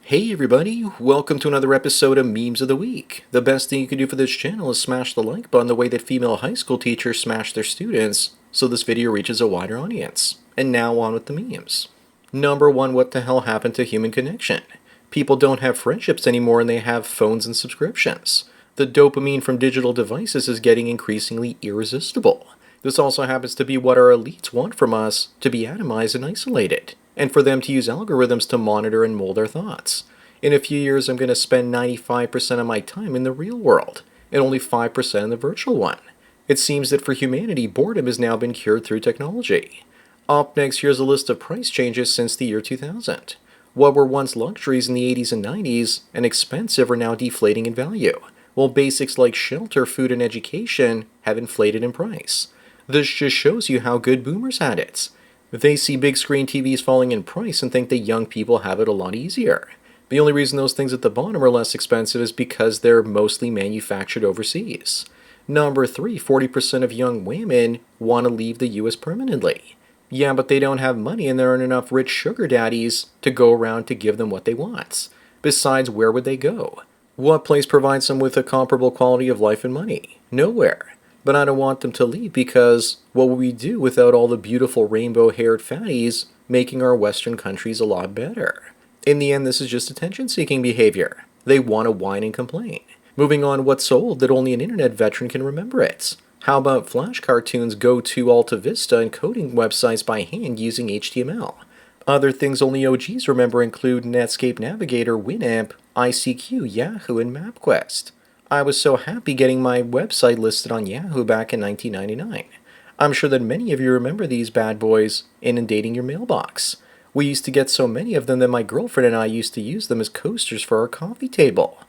Hey everybody, welcome to another episode of Memes of the Week. The best thing you can do for this channel is smash the like button the way that female high school teachers smash their students, so this video reaches a wider audience. And now on with the memes. Number 1, what the hell happened to human connection? People don't have friendships anymore and they have phones and subscriptions. The dopamine from digital devices is getting increasingly irresistible. This also happens to be what our elites want from us, to be atomized and isolated, and for them to use algorithms to monitor and mold our thoughts. In a few years, I'm going to spend 95% of my time in the real world, and only 5% in the virtual one. It seems that for humanity, boredom has now been cured through technology. Up next, here's a list of price changes since the year 2000. What were once luxuries in the 80s and 90s and expensive are now deflating in value, while basics like shelter, food, and education have inflated in price. This just shows you how good boomers had it. They see big screen TVs falling in price and think that young people have it a lot easier. The only reason those things at the bottom are less expensive is because they're mostly manufactured overseas. Number 3, 40% of young women want to leave the US permanently. Yeah, but they don't have money and there aren't enough rich sugar daddies to go around to give them what they want. Besides, where would they go? What place provides them with a comparable quality of life and money? Nowhere. But I don't want them to leave because what would we do without all the beautiful rainbow-haired fatties making our Western countries a lot better? In the end, this is just attention-seeking behavior. They want to whine and complain. Moving on, what's so old that only an internet veteran can remember it? How about Flash cartoons go to Alta Vista and coding websites by hand using HTML? Other things only OGs remember include Netscape Navigator, Winamp, ICQ, Yahoo, and MapQuest. I was so happy getting my website listed on Yahoo back in 1999. I'm sure that many of you remember these bad boys inundating your mailbox. We used to get so many of them that my girlfriend and I used to use them as coasters for our coffee table.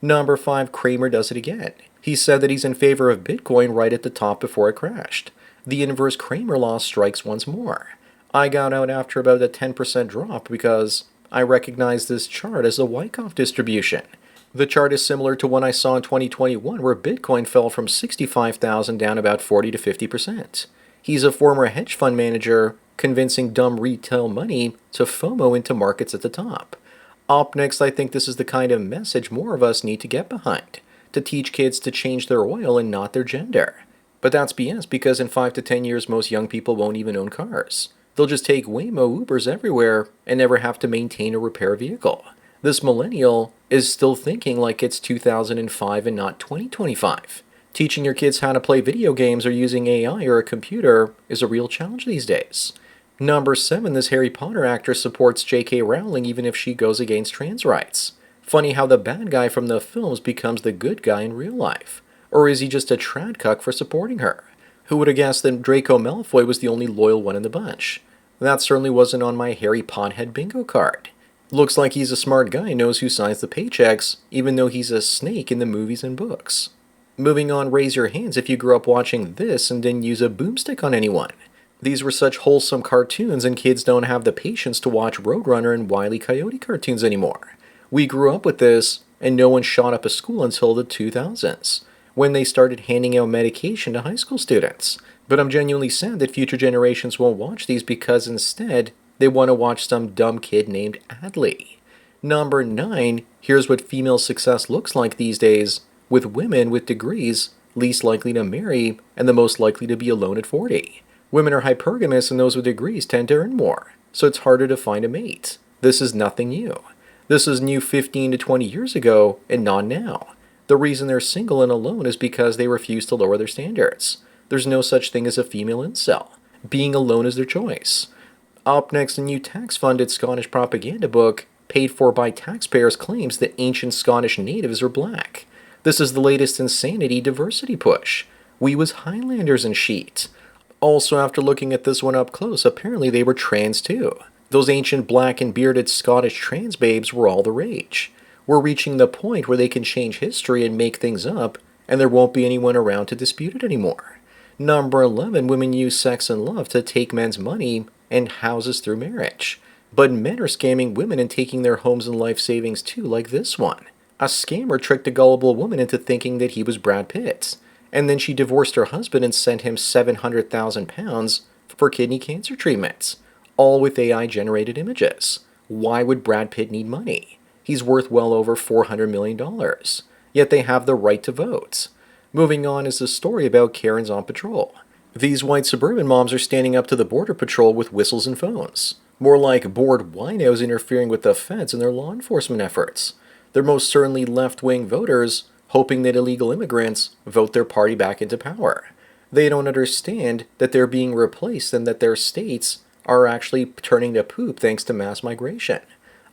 Number 5, Kramer does it again. He said that he's in favor of Bitcoin right at the top before it crashed. The inverse Kramer law strikes once more. I got out after about a 10% drop because I recognized this chart as a Wyckoff distribution. The chart is similar to one I saw in 2021 where Bitcoin fell from 65,000 down about 40 to 50%. He's a former hedge fund manager convincing dumb retail money to FOMO into markets at the top. Up next, I think this is the kind of message more of us need to get behind, to teach kids to change their oil and not their gender. But that's BS because in 5 to 10 years most young people won't even own cars. They'll just take Waymo Ubers everywhere and never have to maintain or repair a vehicle. This millennial is still thinking like it's 2005 and not 2025. Teaching your kids how to play video games or using AI or a computer is a real challenge these days. Number 7, this Harry Potter actress supports J.K. Rowling even if she goes against trans rights. Funny how the bad guy from the films becomes the good guy in real life. Or is he just a trad cuck for supporting her? Who would have guessed that Draco Malfoy was the only loyal one in the bunch? That certainly wasn't on my Harry Pothead bingo card. Looks like he's a smart guy, knows who signs the paychecks, even though he's a snake in the movies and books. Moving on, raise your hands if you grew up watching this and didn't use a boomstick on anyone. These were such wholesome cartoons and kids don't have the patience to watch Roadrunner and Wile E. Coyote cartoons anymore. We grew up with this and no one shot up a school until the 2000s, when they started handing out medication to high school students. But I'm genuinely sad that future generations won't watch these because instead, they want to watch some dumb kid named Adley. Number 9, here's what female success looks like these days, with women with degrees least likely to marry and the most likely to be alone at 40. Women are hypergamous and those with degrees tend to earn more, so it's harder to find a mate. This is nothing new. This is new 15 to 20 years ago and not now. The reason they're single and alone is because they refuse to lower their standards. There's no such thing as a female incel. Being alone is their choice. Up next, a new tax-funded Scottish propaganda book, paid for by taxpayers, claims that ancient Scottish natives are black. This is the latest insanity diversity push. We was Highlanders and sheet. Also, after looking at this one up close, apparently they were trans too. Those ancient black and bearded Scottish trans babes were all the rage. We're reaching the point where they can change history and make things up, and there won't be anyone around to dispute it anymore. Number 11, women use sex and love to take men's money and houses through marriage. But men are scamming women and taking their homes and life savings too, like this one. A scammer tricked a gullible woman into thinking that he was Brad Pitt, and then she divorced her husband and sent him £700,000 for kidney cancer treatments, all with AI-generated images. Why would Brad Pitt need money? He's worth well over $400 million. Yet they have the right to vote. Moving on is a story about Karens on patrol. These white suburban moms are standing up to the border patrol with whistles and phones. More like bored winos interfering with the feds and their law enforcement efforts. They're most certainly left-wing voters hoping that illegal immigrants vote their party back into power. They don't understand that they're being replaced and that their states are actually turning to poop thanks to mass migration.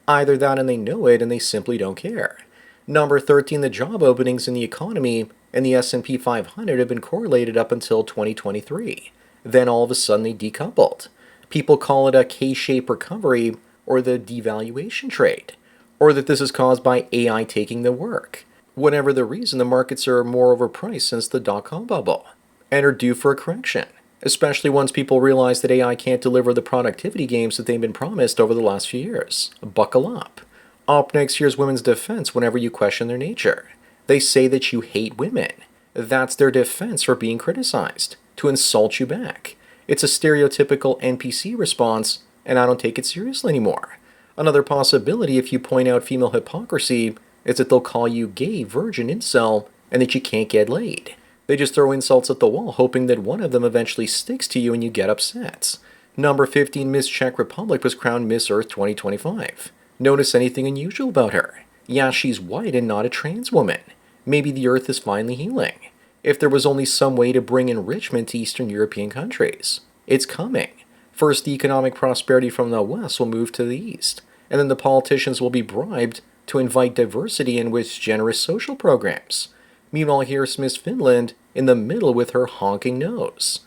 Either that and they know it and they simply don't care. Number 13, the job openings in the economy and the S&P 500 have been correlated up until 2023. Then all of a sudden they decoupled. People call it a K-shaped recovery or the devaluation trade, or that this is caused by AI taking the work. Whatever the reason, the markets are more overpriced since the dot-com bubble and are due for a correction, especially once people realize that AI can't deliver the productivity gains that they've been promised over the last few years. Buckle up. Up next, here's women's defense whenever you question their nature. They say that you hate women. That's their defense for being criticized, to insult you back. It's a stereotypical NPC response, and I don't take it seriously anymore. Another possibility if you point out female hypocrisy is that they'll call you gay, virgin, incel, and that you can't get laid. They just throw insults at the wall, hoping that one of them eventually sticks to you and you get upset. Number 15, Miss Czech Republic was crowned Miss Earth 2025. Notice anything unusual about her? Yeah, she's white and not a trans woman. Maybe the Earth is finally healing. If there was only some way to bring enrichment to Eastern European countries. It's coming. First, the economic prosperity from the West will move to the East, and then the politicians will be bribed to invite diversity in with generous social programs. Meanwhile, here's Miss Finland in the middle with her honking nose.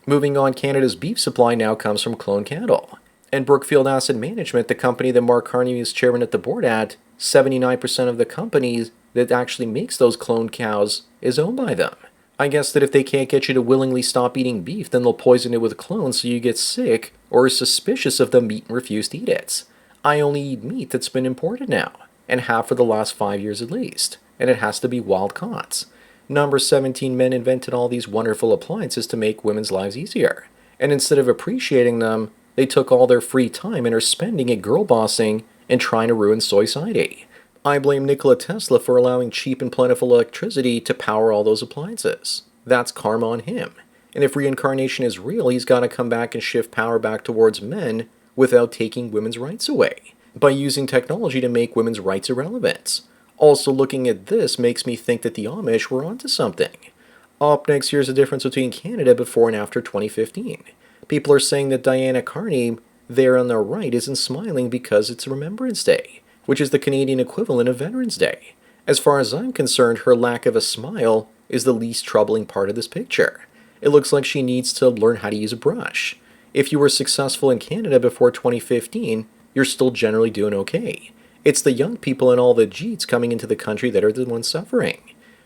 Moving on, Canada's beef supply now comes from cloned cattle. And Brookfield Asset Management, the company that Mark Carney is chairman at the board at, 79% of the company that actually makes those cloned cows is owned by them. I guess that if they can't get you to willingly stop eating beef, then they'll poison it with clones so you get sick or are suspicious of the meat and refuse to eat it. I only eat meat that's been imported now, and have for the last 5 years at least, and it has to be wild caught. Number 17, men invented all these wonderful appliances to make women's lives easier, and instead of appreciating them, they took all their free time and are spending it girl bossing and trying to ruin society. I blame Nikola Tesla for allowing cheap and plentiful electricity to power all those appliances. That's karma on him. And if reincarnation is real, he's got to come back and shift power back towards men without taking women's rights away, by using technology to make women's rights irrelevant. Also, looking at this makes me think that the Amish were onto something. Up next, here's the difference between Canada before and after 2015. People are saying that Diana Carney, there on the right, isn't smiling because it's Remembrance Day, which is the Canadian equivalent of Veterans Day. As far as I'm concerned, her lack of a smile is the least troubling part of this picture. It looks like she needs to learn how to use a brush. If you were successful in Canada before 2015, you're still generally doing okay. It's the young people and all the Jeets coming into the country that are the ones suffering.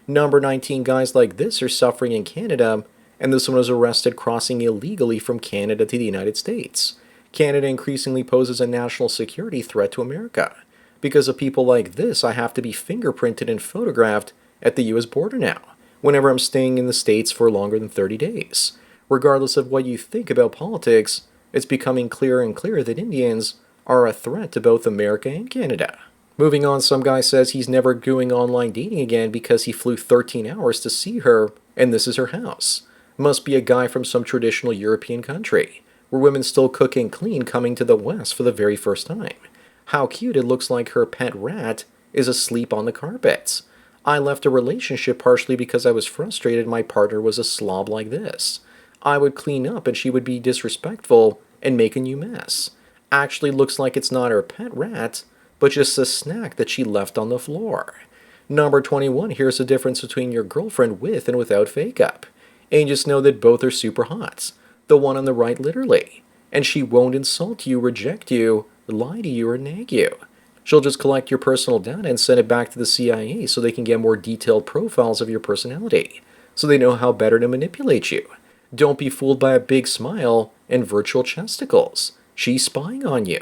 Number 19, guys like this are suffering in Canada, and this one was arrested crossing illegally from Canada to the United States. Canada increasingly poses a national security threat to America. Because of people like this, I have to be fingerprinted and photographed at the US border now, whenever I'm staying in the States for longer than 30 days. Regardless of what you think about politics, it's becoming clearer and clearer that Indians are a threat to both America and Canada. Moving on, some guy says he's never doing online dating again because he flew 13 hours to see her, and this is her house. Must be a guy from some traditional European country, where women still cook and clean, coming to the West for the very first time. How cute, it looks like her pet rat is asleep on the carpets. I left a relationship partially because I was frustrated my partner was a slob like this. I would clean up and she would be disrespectful and make a new mess. Actually looks like it's not her pet rat, but just a snack that she left on the floor. Number 21, here's the difference between your girlfriend with and without fake up. And just know that both are super hot. The one on the right literally. And she won't insult you, reject you, lie to you, or nag you. She'll just collect your personal data and send it back to the CIA so they can get more detailed profiles of your personality, so they know how better to manipulate you. Don't be fooled by a big smile and virtual chesticles. She's spying on you.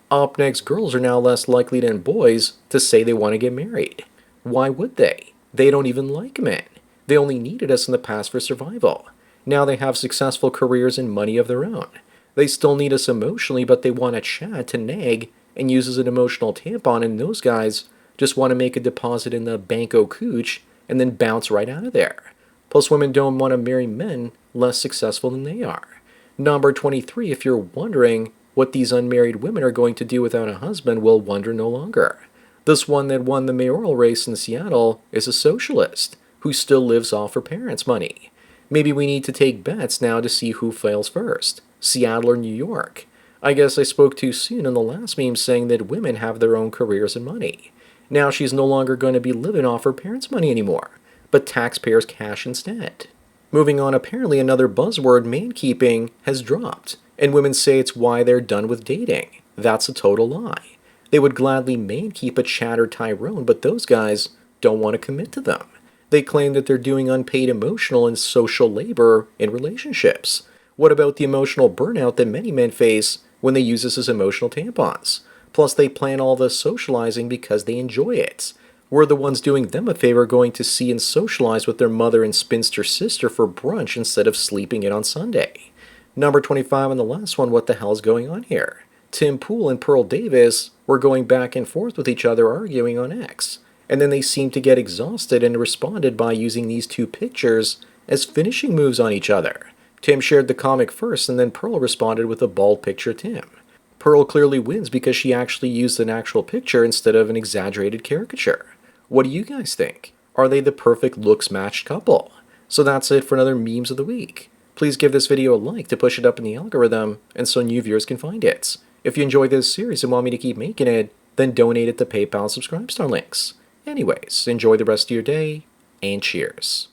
Up next, girls are now less likely than boys to say they want to get married. Why would they? They don't even like men. They only needed us in the past for survival. Now they have successful careers and money of their own. They still need us emotionally, but they want to chat, to nag, and uses an emotional tampon, and those guys just want to make a deposit in the Banco Cooch and then bounce right out of there. Plus, women don't want to marry men less successful than they are. Number 23, if you're wondering what these unmarried women are going to do without a husband, will wonder no longer. This one that won the mayoral race in Seattle is a socialist who still lives off her parents' money. Maybe we need to take bets now to see who fails first, Seattle or New York. I guess I spoke too soon in the last meme saying that women have their own careers and money. Now she's no longer going to be living off her parents' money anymore, but taxpayers' cash instead. Moving on, apparently another buzzword, man-keeping, has dropped, and women say it's why they're done with dating. That's a total lie. They would gladly man-keep a Chad or Tyrone, but those guys don't want to commit to them. They claim that they're doing unpaid emotional and social labor in relationships. What about the emotional burnout that many men face when they use this as emotional tampons? Plus, they plan all the socializing because they enjoy it. We're the ones doing them a favor going to see and socialize with their mother and spinster sister for brunch instead of sleeping in on Sunday. Number 25 and the last one, what the hell is going on here? Tim Pool and Pearl Davis were going back and forth with each other arguing on X. And then they seemed to get exhausted and responded by using these two pictures as finishing moves on each other. Tim shared the comic first, and then Pearl responded with a bald picture Tim. Pearl clearly wins because she actually used an actual picture instead of an exaggerated caricature. What do you guys think? Are they the perfect looks-matched couple? So that's it for another Memes of the Week. Please give this video a like to push it up in the algorithm and so new viewers can find it. If you enjoy this series and want me to keep making it, then donate at the PayPal Subscribe Star links. Anyways, enjoy the rest of your day, and cheers.